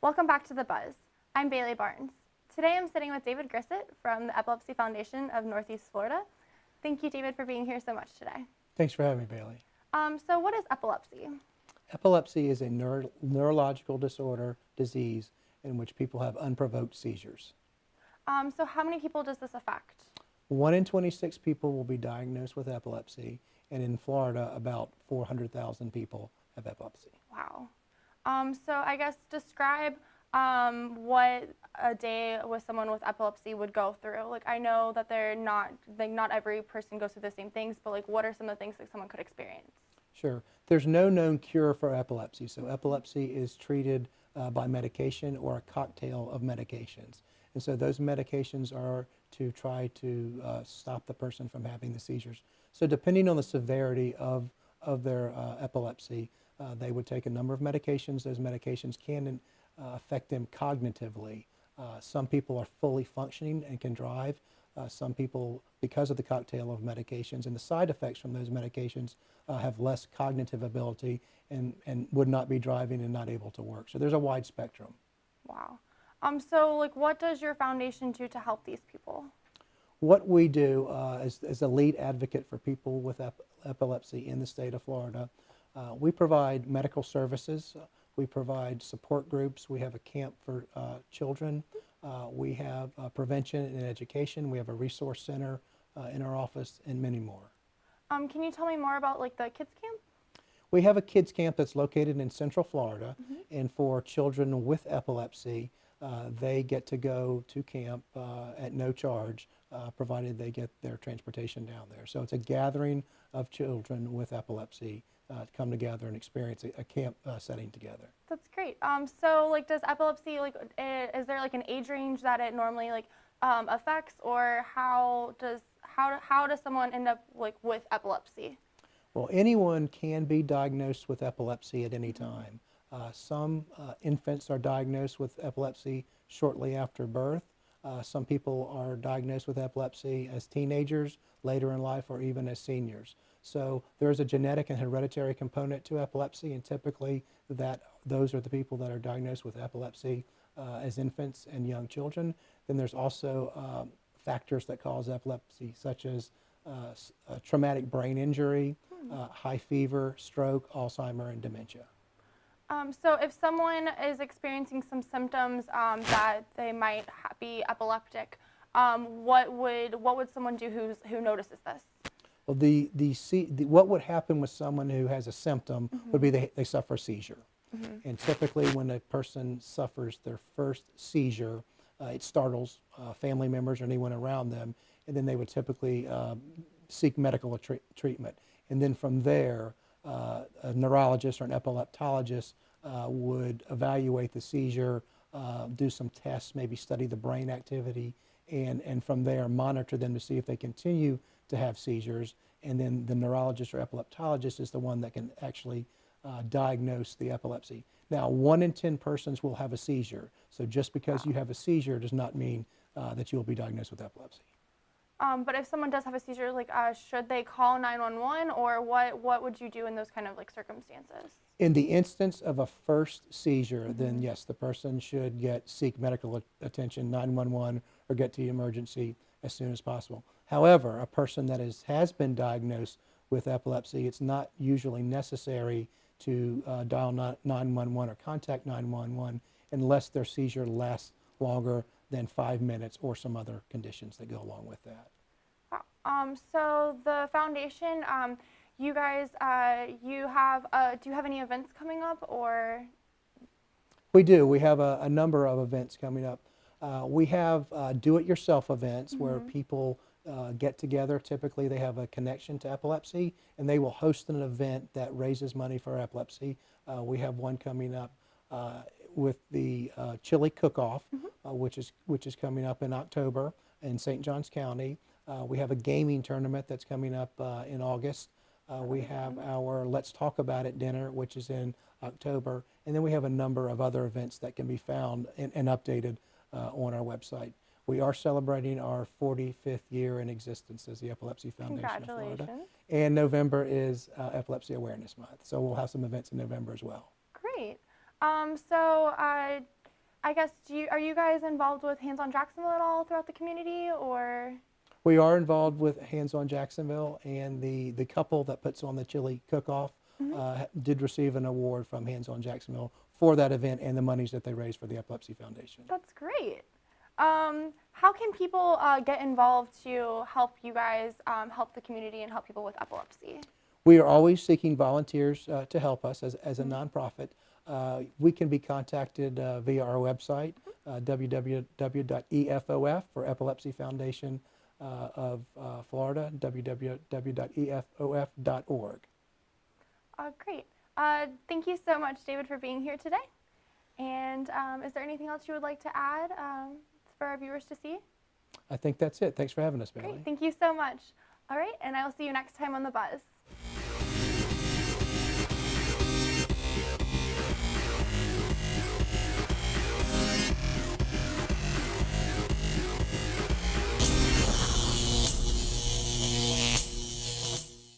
Welcome back to The Buzz. I'm Baylie Barnes. Today I'm sitting with David Grissett from the Epilepsy Foundation of Northeast Florida. Thank you, David, for being here so much today. Thanks for having me, Baylie. So what is epilepsy? Epilepsy is a neurological disease in which people have unprovoked seizures. So how many people does this affect? 1 in 26 people will be diagnosed with epilepsy, and in Florida, about 400,000 people have epilepsy. Wow. So I guess describe what a day with someone with epilepsy would go through. Like, I know that not every person goes through the same things, but like, what are some of the things that someone could experience? Sure. There's no known cure for epilepsy, so epilepsy is treated by medication or a cocktail of medications. And so those medications are to try to stop the person from having the seizures. So depending on the severity of their epilepsy, they would take a number of medications. Those medications can affect them cognitively. Some people are fully functioning and can drive. Some people, because of the cocktail of medications and the side effects from those medications, have less cognitive ability and would not be driving and not able to work. So there's a wide spectrum. Wow. So like, what does your foundation do to help these people? What we do as a lead advocate for people with epilepsy in the state of Florida, we provide medical services, we provide support groups, we have a camp for children, we have prevention and education, we have a resource center in our office, and many more. Can you tell me more about like the kids camp? We have a kids camp that's located in Central Florida, and for children with epilepsy, they get to go to camp at no charge, provided they get their transportation down there. So it's a gathering of children with epilepsy to come together and experience a camp setting together. That's great. So like, does epilepsy, like, is there like an age range that it normally like affects, or how does someone end up like with epilepsy? Well, anyone can be diagnosed with epilepsy at any time. Some infants are diagnosed with epilepsy shortly after birth. Some people are diagnosed with epilepsy as teenagers, later in life, or even as seniors. So there's a genetic and hereditary component to epilepsy, and typically those are the people that are diagnosed with epilepsy as infants and young children. Then there's also factors that cause epilepsy, such as traumatic brain injury, high fever, stroke, Alzheimer, and dementia. So if someone is experiencing some symptoms that they might be epileptic, what would someone do who notices this? Well, what would happen with someone who has a symptom would be they suffer a seizure. And typically when a person suffers their first seizure, it startles family members or anyone around them, and then they would typically seek medical treatment. And then from there, a neurologist or an epileptologist would evaluate the seizure, do some tests, maybe study the brain activity, and from there monitor them to see if they continue to have seizures. And then the neurologist or epileptologist is the one that can actually diagnose the epilepsy. Now, 1 in 10 persons will have a seizure. So just because you have a seizure does not mean that you will be diagnosed with epilepsy. But if someone does have a seizure, like, should they call 911, or what would you do in those kind of like circumstances? In the instance of a first seizure, then yes, the person should seek medical attention, 911, or get to the emergency as soon as possible. However, a person that has been diagnosed with epilepsy, it's not usually necessary to dial 911 or contact 911 unless their seizure lasts longer than 5 minutes or some other conditions that go along with that. So the foundation, you guys, do you have any events coming up, or? We do. We have a number of events coming up. We have do-it-yourself events where people get together. Typically they have a connection to epilepsy, and they will host an event that raises money for epilepsy. We have one coming up with the chili cook-off, which is coming up in October in St. Johns County. We have a gaming tournament that's coming up in August. We have our Let's Talk About It dinner, which is in October. And then we have a number of other events that can be found and updated on our website. We are celebrating our 45th year in existence as the Epilepsy Foundation of Florida. And November is Epilepsy Awareness Month. So we'll have some events in November as well. Great. I guess, are you guys involved with Hands on Jacksonville at all throughout the community, or? We are involved with Hands on Jacksonville, and the couple that puts on the chili cook-off did receive an award from Hands on Jacksonville for that event and the monies that they raised for the Epilepsy Foundation. That's great. How can people get involved to help you guys help the community and help people with epilepsy? We are always seeking volunteers to help us as a nonprofit. We can be contacted via our website, www.efof for Epilepsy Foundation of Florida, www.efof.org. Great. Thank you so much, David, for being here today. And is there anything else you would like to add for our viewers to see? I think that's it. Thanks for having us, Bailey. Great. Thank you so much. All right, and I will see you next time on The Buzz.